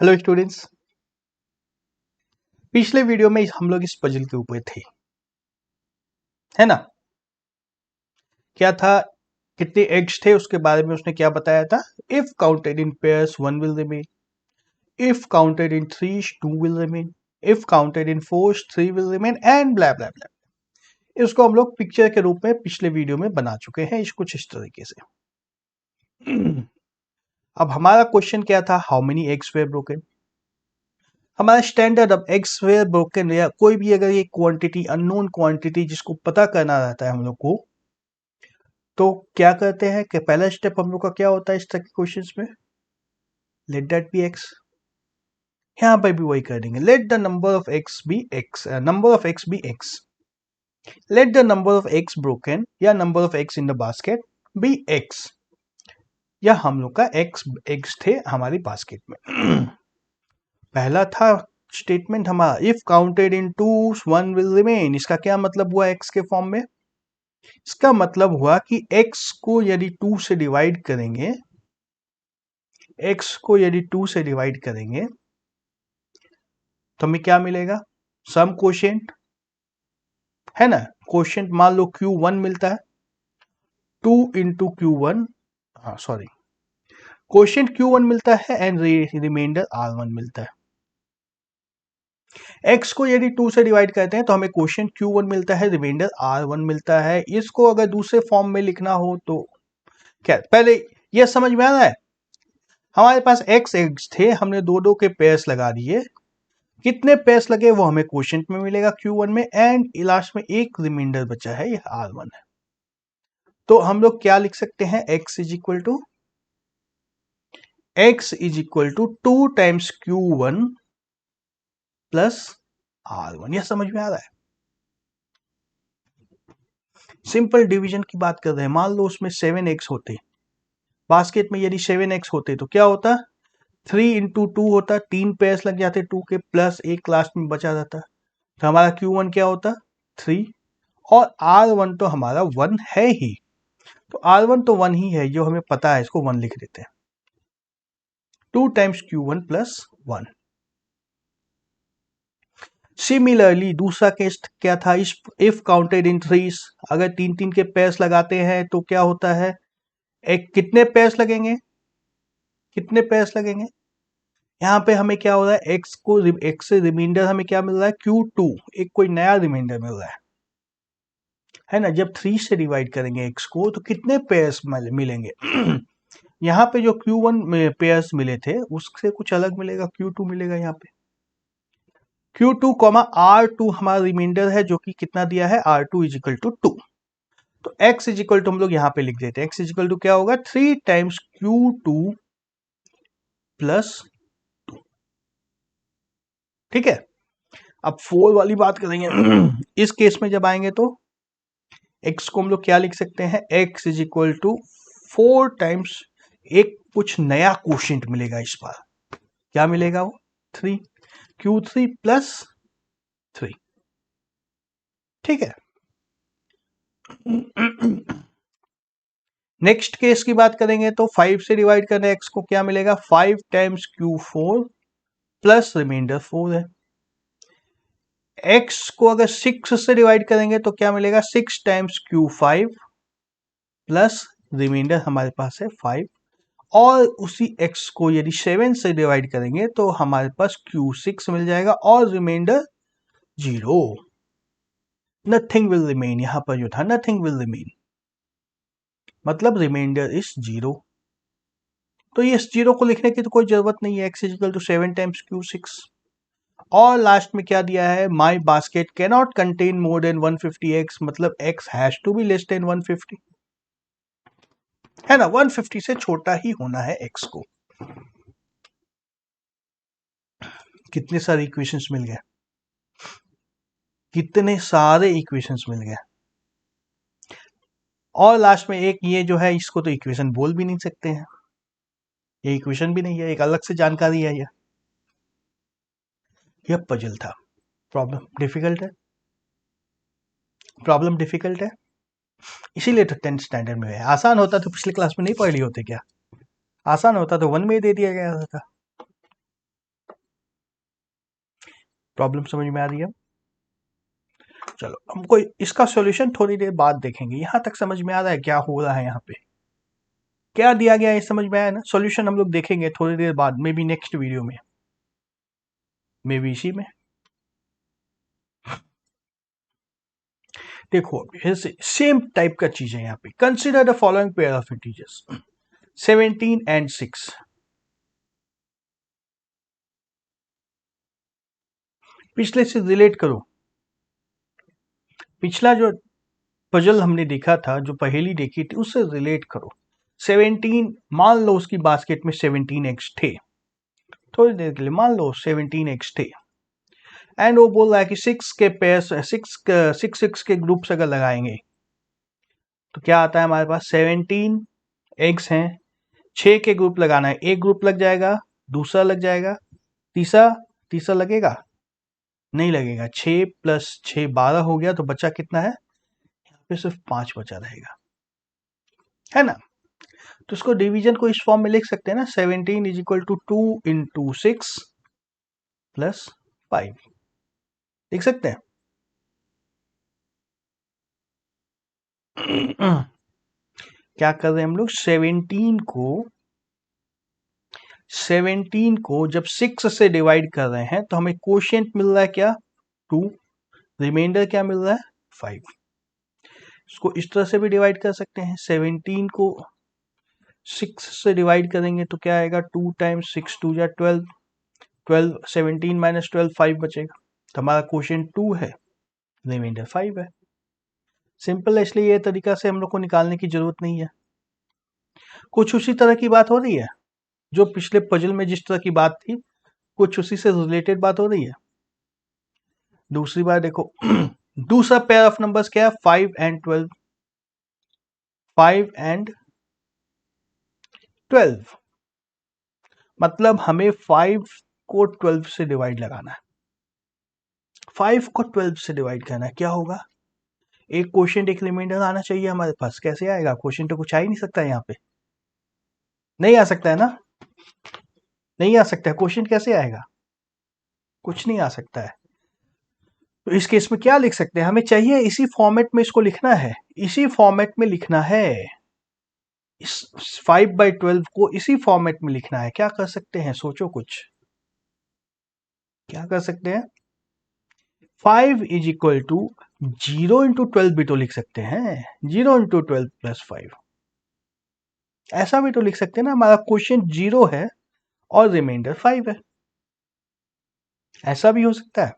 Hello students. पिछले video में हम लोग इस पजल के ऊपर थे, है ना। क्या था, कितने एग्स थे उसके बारे में उसने क्या बताया था। If counted in pairs one will remain, if counted in threes two will remain, if counted in fours three will remain and blah blah blah. इसको हम लोग पिक्चर के रूप में पिछले वीडियो में बना चुके हैं, इस कुछ इस तरीके से। अब हमारा क्वेश्चन क्या था, how many eggs were broken. हमारा स्टैंडर्ड अब एग्स वेयर ब्रोकन या कोई भी अगर ये क्वांटिटी अननोन क्वांटिटी जिसको पता करना रहता है हम लोग को, तो क्या करते हैं कि पहला स्टेप हम लोग का क्या होता है इस तरह के क्वेश्चंस में, लेट दैट बी एक्स। यहां पर भी वही कर देंगे, let the number of eggs be x, number of eggs be x, let the number of eggs broken या number of eggs in the basket be x, या हम लोग का एक्स एग्स थे हमारी बास्केट में। पहला था स्टेटमेंट हमारा, if counted in two one will remain. इसका क्या मतलब हुआ एक्स के फॉर्म में, इसका मतलब हुआ कि x को यदि 2 से डिवाइड करेंगे, x को यदि 2 से डिवाइड करेंगे तो हमें क्या मिलेगा, सम कोशेंट, है ना। कोशेंट मान लो Q1 मिलता है, 2 इंटू Q1, हाँ सॉरी, कोशेंट Q1 मिलता है एंड रिमाइंडर R1 मिलता है। x को यदि 2 से डिवाइड करते हैं तो हमें कोशेंट Q1 मिलता है, रिमाइंडर R1 मिलता है। इसको अगर दूसरे फॉर्म में लिखना हो तो क्या, पहले यह समझ में आ रहा है, हमारे पास x एग्स थे, हमने दो दो के पेयर्स लगा दिए, कितने पेयर्स लगे वो हमें क्वोशिएंट में मिलेगा Q1 में, एंड लास्ट में एक रिमाइंडर बचा है, ये R1 है। तो हम लोग क्या लिख सकते हैं, x is equal to 2 times Q1 plus R1। यह समझ में आ रहा है। सिंपल डिवीजन की बात कर रहे हैं, मान लो उसमें 7x होते, बास्केट में यदि 7x होते तो क्या होता, 3 इंटू 2 होता, 3 पेयर्स लग जाते 2 के, प्लस एक लास्ट में बचा रहता, तो हमारा Q1 क्या होता 3, और R1 तो हमारा 1 है ही, तो R1 तो 1 ही है, जो हमें पता है, इसको 1 लिख देते हैं। 2 टाइम्स Q1 प्लस 1। सिमिलरली दूसरा केस क्या था, इफ काउंटेड इन थ्रीज, अगर तीन तीन के पेयर्स लगाते हैं तो क्या होता है, एक कितने पेयर्स लगेंगे, कितने पेयर्स लगेंगे, यहाँ पे हमें क्या हो रहा है, एक्स को एक्स से रिमाइंडर हमें क्या मिल रहा है Q2, एक कोई नया रिमाइंडर मिल रहा है ना। जब 3 से डिवाइड करेंगे एक्स को तो कितने पेयर्स मिलेंगे। यहाँ पे जो Q1 में पेयर्स मिले थे उससे कुछ अलग मिलेगा, Q2 मिलेगा यहाँ पे। Q2, R2 हमारा रिमाइंडर है जो कि कितना दिया है, R2 इज इक्वल टू 2। तो x इज इक्वल टू हम लोग यहाँ पे लिख देते हैं, x इज इक्वल टू क्या होगा, 3 टाइम्स Q2 प्लस 2। ठीक है, अब 4 वाली बात करेंगे। इस केस में जब आएंगे तो x को हम लोग क्या लिख सकते हैं, x is equal to 4 times, एक कुछ नया क्वोशिएंट मिलेगा इस बार, क्या मिलेगा वो 3, Q3 प्लस 3। ठीक है। नेक्स्ट केस की बात करेंगे तो 5 से डिवाइड करने x को क्या मिलेगा, 5 टाइम्स Q4 प्लस रिमाइंडर 4 है। x को अगर 6 से डिवाइड करेंगे तो क्या मिलेगा, 6 टाइम्स Q5 प्लस रिमाइंडर हमारे पास है 5, और उसी x को यदि 7 से डिवाइड करेंगे तो हमारे पास Q6 मिल जाएगा और रिमाइंडर 0। नथिंग विल रिमेन, यहां पर जो था नथिंग विल रिमेन मतलब रिमाइंडर इज 0। तो इस 0 को लिखने की तो कोई जरूरत नहीं है, x equal to 7 times Q6। और लास्ट में क्या दिया है, my basket can not contain more than 150x, मतलब x has to be less than 150, है ना। 150 से छोटा ही होना है x को। कितने सारे इक्वेशंस मिल गए, कितने सारे इक्वेशंस मिल गए। और लास्ट में एक ये जो है, इसको तो इक्वेशन बोल भी नहीं सकते हैं, ये इक्वेशन भी नहीं है, एक अलग से जानकारी है यह पजल था। प्रॉब्लम डिफिकल्ट है, प्रॉब्लम डिफिकल्ट है, इसीलिए तो 10th स्टैंडर्ड में है। आसान होता तो पिछले क्लास में नहीं पढ़ ली होते क्या, आसान होता तो 1 में दे दिया गया था। प्रॉब्लम समझ में आ रही है? चलो हमको इसका सॉल्यूशन थोड़ी देर बाद देखेंगे। यहां तक समझ में आ रहा है क्या हो रहा है, यहाँ पे क्या दिया गया है समझ में आया ना? सॉल्यूशन हम लोग देखेंगे थोड़ी देर बाद, मे बी नेक्स्ट वीडियो में, मे बी इसी में। देखो सेम टाइप का चीज है यहाँ पे। Consider the following pair of integers 17 and 6। पिछले से रिलेट करो। पिछला जो पजल हमने देखा था, जो पहेली देखी थी, उससे रिलेट करो। 17, मान लो उसकी बास्केट में 17 एग्स थे, थोड़ी देर के लिए मान लो 17 एग्स थे, एंड वो बोल रहा है कि 6 के पेयर, 6 के ग्रुप्स अगर लगाएंगे तो क्या आता है हमारे पास? 17 एग्स हैं, 6 के ग्रुप लगाना है, एक ग्रुप लग जाएगा, दूसरा लग जाएगा, तीसरा लगेगा? नहीं लगेगा। 6 + 6 12 हो गया, तो बचा कितना है? यहाँ पे सिर्फ 5 बचा रहेगा, है ना? तो इसको डिवीजन को इस फॉर्म में लिख सकते हैं ना, 17 = 2 × 6 + 5 लिख सकते हैं। क्या कर रहे हैं हम लोग? 17 को जब 6 से डिवाइड कर रहे हैं तो हमें कोशिएंट मिल रहा है क्या? 2। रिमाइंडर क्या मिल रहा है? 5। इसको इस तरह से भी डिवाइड कर सकते हैं। 17 को 6 से डिवाइड करेंगे तो क्या आएगा? 2 × 6 2 = 12, 17 - 12 5 बचेगा, तो हमारा क्वोशिएंट 2 है, रिमाइंडर 5 है। सिंपल है, इसलिए ये तरीका से हम लोग को निकालने की जरूरत नहीं है। कुछ उसी तरह की बात हो रही है जो पिछले पजल में जिस तरह की बात थी, कुछ उसी से रिलेटेड बात हो रही है। दूसरी बार देखो, दूसरा पेयर ऑफ नंबर्स क्या है? 5 and 12। 5 and 12 मतलब हमें 5 को 12 से डिवाइड लगाना है। 5 को 12 से डिवाइड करना है, क्या होगा? एक क्वोशिएंट एक रिमाइंडर आना चाहिए हमारे पास। कैसे आएगा? क्वोशिएंट तो कुछ आ ही नहीं सकता है यहाँ पे, नहीं आ सकता है ना? नहीं आ सकता है। क्वोशिएंट कैसे आएगा? कुछ नहीं आ सकता है। तो इस केस में क्या लिख सकते हैं? हमें चाहिए इसी फॉर्मेट में इसको लिखना है, इसी फॉर्मेट में लिखना है। इस 5/12 को इसी फॉर्मेट में लिखना है। क्या कर सकते हैं? सोचो कुछ, क्या कर सकते हैं? 5 = 0 × 12 भी तो लिख सकते हैं, 0 × 12 + 5। ऐसा भी तो लिख सकते हैं ना, हमारा क्वेश्चन 0 है और रिमाइंडर 5 है। ऐसा भी हो सकता है,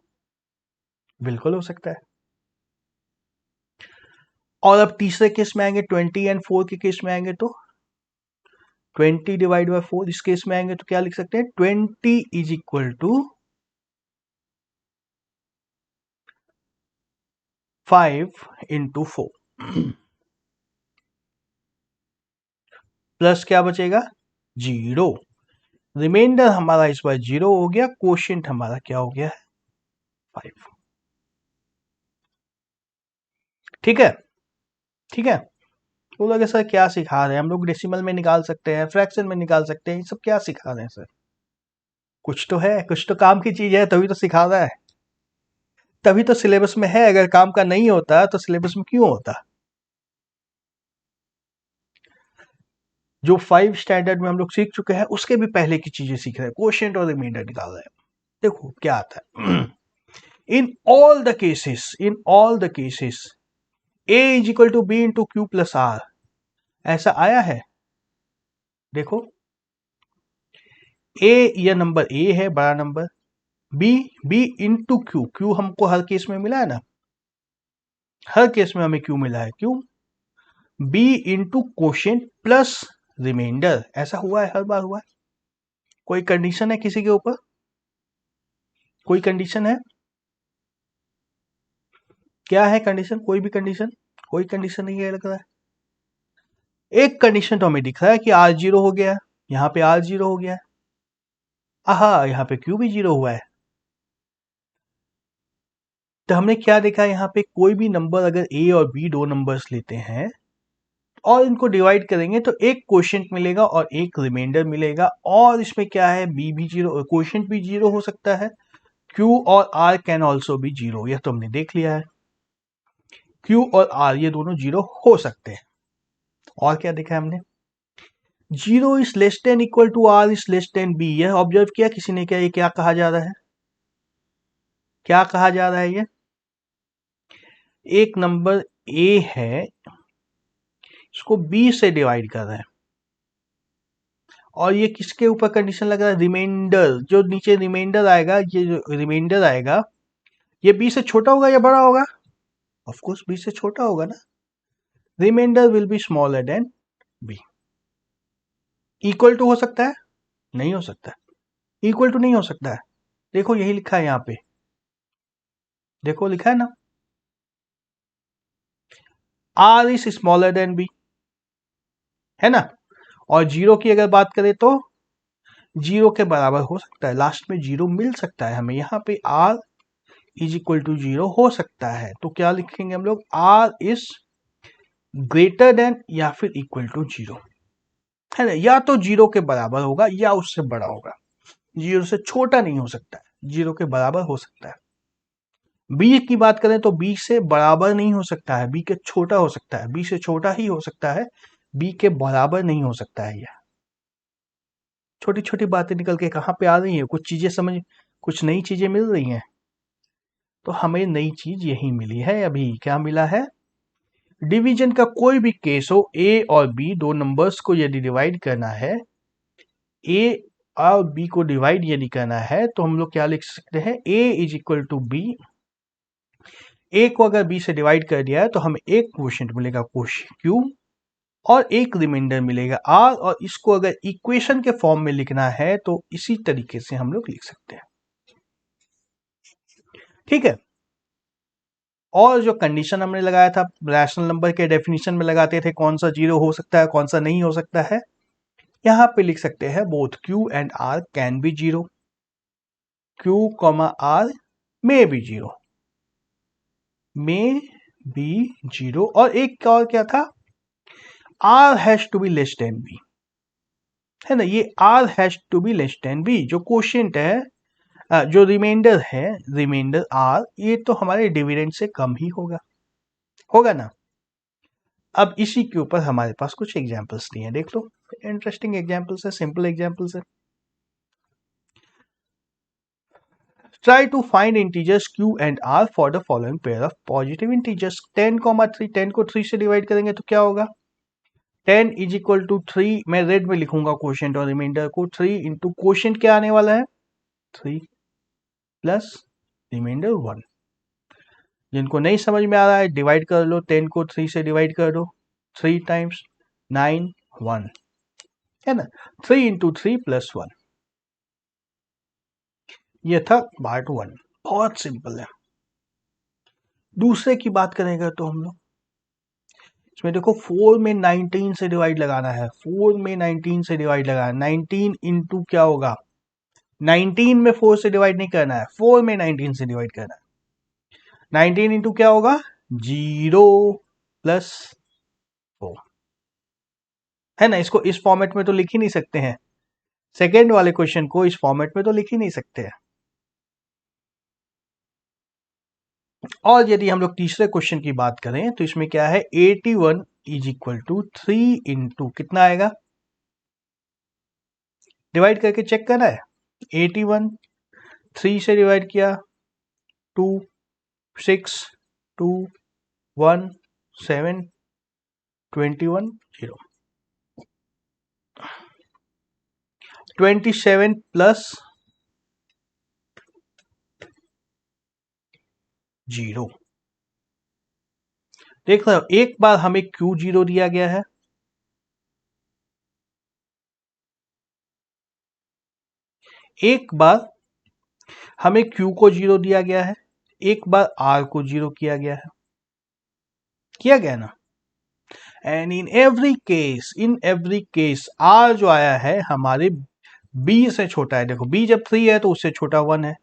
बिल्कुल हो सकता है। और अब तीसरे केस में आएंगे, 20 and 4 के केस में आएंगे तो 20 / 4 इस केस में आएंगे तो क्या लिख सकते हैं? 20 = 5 × 4 प्लस क्या बचेगा? 0। रिमाइंडर हमारा इस बार 0 हो गया, क्वोशिएंट हमारा क्या हो गया है? 5। ठीक है, ठीक है। वो लोग सर क्या सिखा रहे हैं? हम लोग डेसिमल में निकाल सकते हैं, फ्रैक्शन में निकाल सकते हैं, ये सब क्या सिखा रहे हैं सर? कुछ तो है, कुछ तो काम की चीज है, तभी तो सिखा रहा है, तभी तो सिलेबस में है। अगर काम का नहीं होता तो सिलेबस में क्यों होता? जो 5 स्टैंडर्ड में हम लोग सीख चुके हैं उसके भी पहले की चीजें सीख रहे हैं, क्वोशिएंट और रिमाइंडर निकाल रहे हैं। देखो क्या आता है। In all the cases, a = b × q + r, ऐसा आया है। देखो, a या नंबर a है बड़ा नंबर, b × q हमको हर केस में मिला है ना, हर केस में हमें q मिला है। क्यों? b × क्वोशिएंट प्लस रिमाइंडर, ऐसा हुआ है, हर बार हुआ है। कोई कंडीशन है किसी के ऊपर? कोई कंडीशन है? क्या है कंडीशन? कोई भी कंडीशन? कोई कंडीशन नहीं है लग रहा है। एक कंडीशन तो हमें दिख रहा है कि r 0 हो गया, यहाँ पे r 0 हो गया, आहा यहाँ पे q भी 0 हुआ है। तो हमने क्या देखा यहाँ पे? कोई भी नंबर अगर a और b दो नंबर्स लेते हैं और इनको डिवाइड करेंगे तो एक क्वोशिएंट मिलेगा और एक रिमाइंडर मिलेगा। और इसमें क्या है? b भी 0, क्वोशिएंट भी 0 हो सकता है, Q और R can also be zero, यह तो हमने देख लिया है। Q और R ये दोनों जीरो हो सकते हैं। और क्या देखा है हमने? Zero is less than equal to R is less than B, यह ऑब्जर्व किया किसी ने क्या? ये क्या कहा जा रहा है? क्या कहा जा रहा है? ये एक नंबर A है, इसको B से डिवाइड कर रहे हैं, और ये किसके ऊपर कंडीशन लग रहा है? रिमाइंडर, जो नीचे रिमाइंडर आएगा, ये जो रिमाइंडर आएगा ये B से छोटा होगा या बड़ा होगा? ऑफ कोर्स B से छोटा होगा ना। Remainder will be smaller than B। Equal to हो सकता है? नहीं हो सकता। इक्वल टू नहीं हो सकता है। देखो यही लिखा है यहाँ पे, देखो लिखा है ना, R is smaller than B, है ना। और जीरो की अगर बात करें तो जीरो के बराबर हो सकता है, लास्ट में जीरो मिल सकता है हमें। यहाँ पे R is equal to zero हो सकता है, तो क्या लिखेंगे हम लोग? R इज ग्रेटर देन या फिर इक्वल टू जीरो, है ना। या तो जीरो के बराबर होगा या उससे बड़ा होगा, जीरो से छोटा नहीं हो सकता है, जीरो के बराबर हो सकता है। बी की बात करें तो बी से बराबर नहीं हो सकता है, बी के छोटा हो सकता है, बी से छोटा ही हो सकता है, बी के बराबर नहीं हो सकता है। यह छोटी छोटी बातें निकल के कहाँ पे आ रही हैं, कुछ चीजें समझ, कुछ नई चीजें मिल रही हैं। तो हमें नई चीज यही मिली है। अभी क्या मिला है? डिवीजन का कोई भी केस हो, ए और बी दो नंबर्स को यदि डिवाइड करना है, ए और बी को डिवाइड यदि करना है, तो हम लोग क्या लिख सकते हैं? ए इज इक्वल टू बी। ए को अगर बी से डिवाइड कर दिया है तो हमें एक क्वोशिएंट मिलेगा क्यू, और एक रिमाइंडर मिलेगा आर, और इसको अगर इक्वेशन के फॉर्म में लिखना है तो इसी तरीके से हम लोग लिख सकते हैं। ठीक है। और जो कंडीशन हमने लगाया था रैशनल नंबर के डेफिनेशन में लगाते थे, कौन सा जीरो हो सकता है कौन सा नहीं हो सकता है, यहां पे लिख सकते हैं both q and r can be zero, q comma r may be zero, may be zero. और एक और क्या था? R has to be less than b, है ना। ये r has to be less than b, जो क्वोशिएंट है, जो रिमाइंडर है, रिमाइंडर आर, ये तो हमारे डिविडेंड से कम ही होगा, होगा ना। अब इसी के ऊपर हमारे पास कुछ एग्जांपल्स दिए हैं, देख लो। इंटरेस्टिंग एग्जांपल्स है, सिंपल एग्जांपल्स है। Try to find integers q and r for the following pair of positive integers. 10,3, 10 को 3 से डिवाइड करेंगे तो क्या होगा? 10 इज इक्वल टू 3, मैं रेड में लिखूंगा क्वोशिएंट और रिमाइंडर को, 3 इंटू क्वोशिएंट क्या आने वाला है? 3 प्लस रिमाइंडर 1। जिनको नहीं समझ में आ रहा है, डिवाइड कर लो, 10 को 3 से डिवाइड कर दो, 3 टाइम्स 9 1, है ना। 3 इंटू 3 प्लस 1, ये था पार्ट 1, बहुत सिंपल है। दूसरे की बात करेंगे तो हम लोग इसमें देखो 4 में 19 से डिवाइड लगाना है, 4 में 19 से डिवाइड लगाना, 19 इंटू क्या होगा? 19 में 4 से डिवाइड नहीं करना है, 4 में 19 से डिवाइड करना है। 19 इंटू क्या होगा? 0 प्लस 4, है ना। इसको इस फॉर्मेट में तो लिख ही नहीं सकते हैं, सेकेंड वाले क्वेश्चन को इस फॉर्मेट में तो लिख ही नहीं सकते हैं। और यदि हम लोग तीसरे क्वेश्चन की बात करें तो इसमें क्या है? 81 इज इक्वल टू 3 इंटू कितना आएगा? डिवाइड करके चेक करना है। 81 3 से डिवाइड किया, 2 6 2 1 7 21 0, 27 प्लस 0। देख रहे हो, एक बार हमें Q0 दिया गया है, एक बार हमें Q को 0 दिया गया है, एक बार R को 0 किया गया है, किया गया ना। And in every case R जो आया है हमारे B से छोटा है। देखो B जब 3 है तो उससे छोटा 1 है,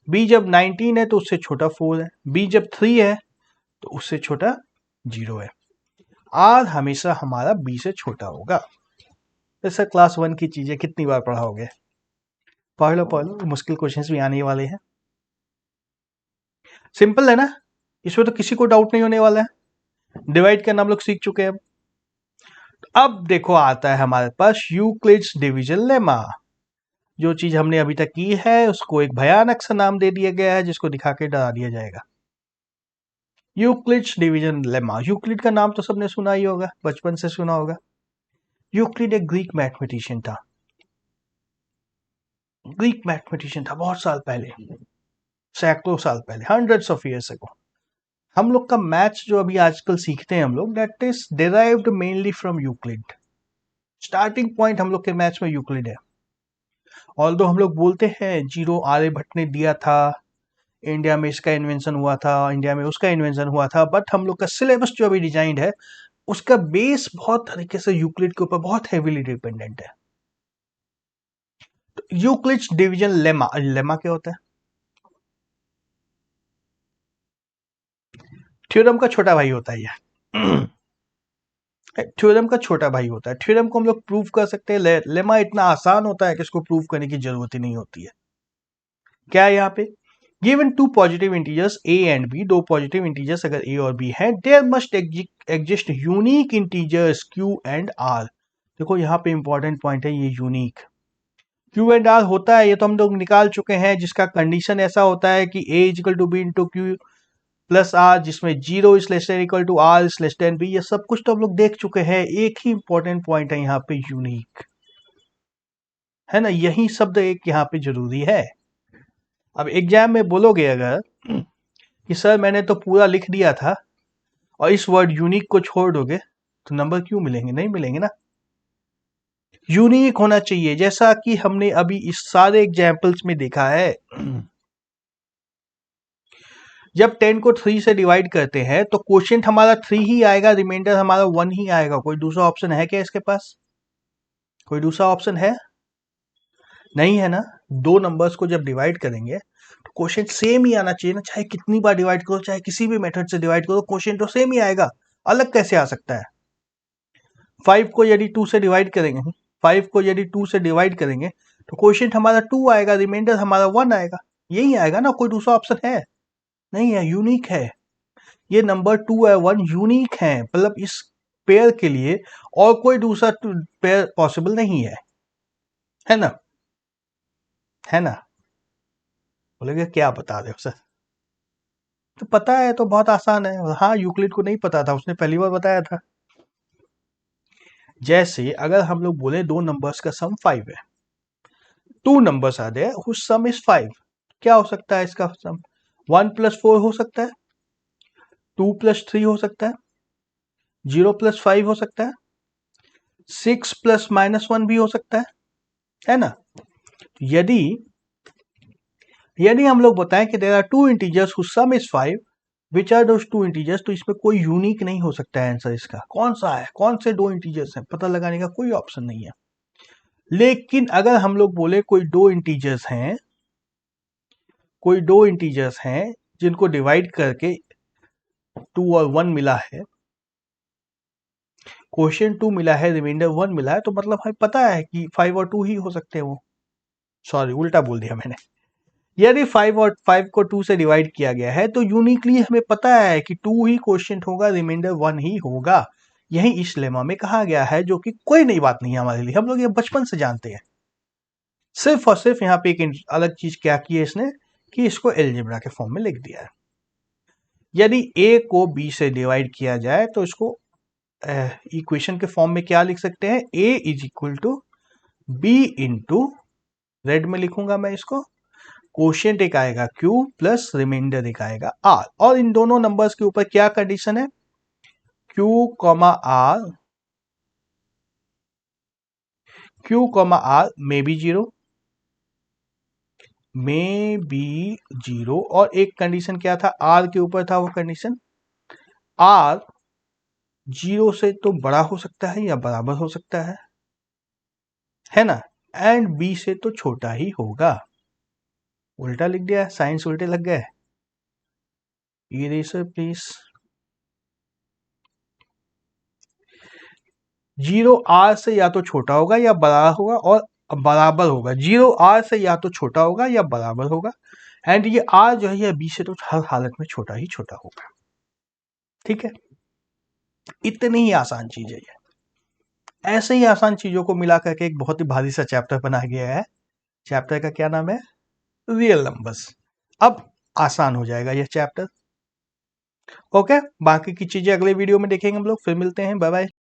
B जब 19 है तो उससे छोटा 4 है, B जब 3 है तो उससे छोटा 0 है। R हमेशा हमारा B से छोटा होगा। जैसा क्लास 1 की चीजें कितनी बार पढ़ाओगे, पढ़ लो, मुश्किल क्वेश्चंस भी आने वाले हैं। सिंपल है ना, इसमें तो किसी को डाउट नहीं होने वाला है। डिवाइड करना हम लोग सीख चुके हैं। अब देखो आता है हमारे पास यूक्लिड्स डिवीजन लेमा। जो चीज हमने अभी तक की है उसको एक भयानक सा नाम दे दिया गया है जिसको दिखा के डरा दिया जाएगा। Euclid's division lemma. यूक्लिड का नाम तो सबने सुना ही होगा, बचपन से सुना होगा। यूक्लिड एक ग्रीक मैथमेटिशियन था। ग्रीक मैथमेटिशियन था बहुत साल पहले, सैकड़ों साल पहले, हंड्रेड्स ऑफ ईयर्स अगो। हम लोग का मैथ्स जो अभी आजकल सीखते हैं हम लोग, that is derived mainly from Euclid. Starting point हम लोग के मैथ्स में यूक्लिड है। ऑल्दो हम लोग बोलते हैं जीरो आर्यभट्ट ने दिया था, इंडिया में इसका इन्वेंशन हुआ था, इंडिया में उसका इन्वेंशन हुआ था, बट हम लोग का सिलेबस जो अभी डिजाइंड है उसका बेस बहुत तरीके से यूक्लिड के ऊपर बहुत हेवीली डिपेंडेंट है। तो यूक्लिड्स डिवीजन लेमा, लेमा क्या होता है? थ्योरम का छोटा भाई होता है ये। थ्योरम का छोटा भाई होता है। थ्योरम को हम लोग प्रूव कर सकते हैं, लेमा इतना आसान होता है कि इसको प्रूव करने की जरूरत ही नहीं होती है। क्या है यहाँ पे? Given two positive integers a and b, दो पॉजिटिव इंटीजर्स अगर a और b हैं, there must exist unique integers q and r। देखो यहाँ पे इंपॉर्टेंट पॉइंट है ये यूनिक। q एंड r होता है, ये तो हम लोग निकाल चुके हैं, जिसका कंडीशन ऐसा होता है कि a equal to b into q plus r, जिसमें zero is less than equal to r is less than b. ये सब कुछ तो हम लोग देख चुके हैं। एक ही इंपॉर्टेंट पॉइंट है यहाँ पे, यूनिक, है ना, यही शब्द एक यहाँ पे जरूरी है। अब एग्जाम में बोलोगे अगर कि सर मैंने तो पूरा लिख दिया था और इस वर्ड यूनिक को छोड़ दोगे तो नंबर क्यों मिलेंगे? नहीं मिलेंगे ना। यूनिक होना चाहिए, जैसा कि हमने अभी इस सारे एग्जाम्पल्स में देखा है। जब 10 को 3 से डिवाइड करते हैं तो क्वोशिएंट हमारा 3 ही आएगा, रिमाइंडर हमारा 1 ही आएगा। कोई दूसरा ऑप्शन है क्या इसके पास? कोई दूसरा ऑप्शन है? नहीं है ना। दो नंबर्स को जब डिवाइड करेंगे तो क्वोशिएंट सेम ही आना चाहिए ना, चाहे कितनी बार डिवाइड करो, चाहे किसी भी मेथड से डिवाइड करो, क्वोशिएंट तो सेम ही आएगा। अलग कैसे आ सकता है? 5 को यदि 2 से डिवाइड करेंगे, 5 को यदि 2 से डिवाइड करेंगे तो क्वोशिएंट हमारा 2 आएगा, रिमाइंडर हमारा 1 आएगा। यही आएगा ना, कोई दूसरा ऑप्शन है? नहीं है, यूनिक है। ये नंबर 2 है 1 यूनिक है, मतलब इस पेयर के लिए और कोई दूसरा पेयर पॉसिबल नहीं है ना, है ना। बोलेगे क्या बता रहे हो सर? तो पता है तो बहुत आसान है। हाँ, यूक्लिड को नहीं पता था, उसने पहली बार बताया था। जैसे अगर हम लोग बोले दो नंबर्स का सम 5 है, two numbers are there whose sum is 5, क्या हो सकता है इसका सम? 1 प्लस 4 हो सकता है, 2 प्लस 3 हो सकता है, 0 प्लस 5 हो सकता है, 6 प्लस -1 भी हो सकता है ना। यदि यदि हम लोग बताएं कि there are two integers whose sum is 5, which are those two integers, तो इसमें कोई यूनिक नहीं हो सकता है आंसर इसका। कौन सा है, कौन से दो इंटीजर्स हैं, पता लगाने का कोई ऑप्शन नहीं है। लेकिन अगर हम लोग बोले कोई दो इंटीजर्स हैं, कोई दो इंटीजर्स हैं जिनको डिवाइड करके 2 और 1 मिला है, क्वेश्चन 2 मिला है, रिमाइंडर 1 मिला है, तो मतलब हमें पता है कि 5 और 2 ही हो सकते हैं वो। सॉरी, उल्टा बोल दिया मैंने। यदि 5 को 2 से डिवाइड किया गया है तो यूनिकली हमें पता है कि 2 ही क्वेश्चन होगा, रिमाइंडर 1 ही होगा। यही इस लेमा में कहा गया है, जो कि कोई नई बात नहीं है हमारे लिए, हम लोग ये बचपन से जानते हैं। सिर्फ और सिर्फ यहाँ पे एक अलग चीज क्या की है इसने, कि इसको एलजेब्रा के फॉर्म में लिख दिया है। यदि a को b से डिवाइड किया जाए तो इसको इक्वेशन के फॉर्म में क्या लिख सकते हैं? a is equal to b into, red में लिखूंगा मैं इसको, क्वोशिएंट एक आएगा q प्लस रिमाइंडर एक आएगा r। और इन दोनों नंबर्स के ऊपर क्या कंडीशन है? q r, may be zero, और एक कंडीशन क्या था r के ऊपर था, वो कंडीशन r 0 से तो बड़ा हो सकता है या बराबर हो सकता है ना, एंड b से तो छोटा ही होगा। उल्टा लिख दिया, साइंस उल्टे लग गए। Eraser please. 0 r से या तो छोटा होगा या बड़ा होगा, और बराबर होगा। 0 r से या तो छोटा होगा या बराबर होगा, एंड ये आर जो है ये बी से तो हर हालत में छोटा ही छोटा होगा। ठीक है, इतनी ही आसान चीज है ये। ऐसे ही आसान चीजों को मिला करके एक बहुत ही भारी सा चैप्टर बनाया गया है। चैप्टर का क्या नाम है? Real numbers. अब आसान हो जाएगा ये चैप्टर। ओके, बाकी की चीजें अगले वीडियो में देखेंगे हम लोग। फिर मिलते हैं, बाय बाय।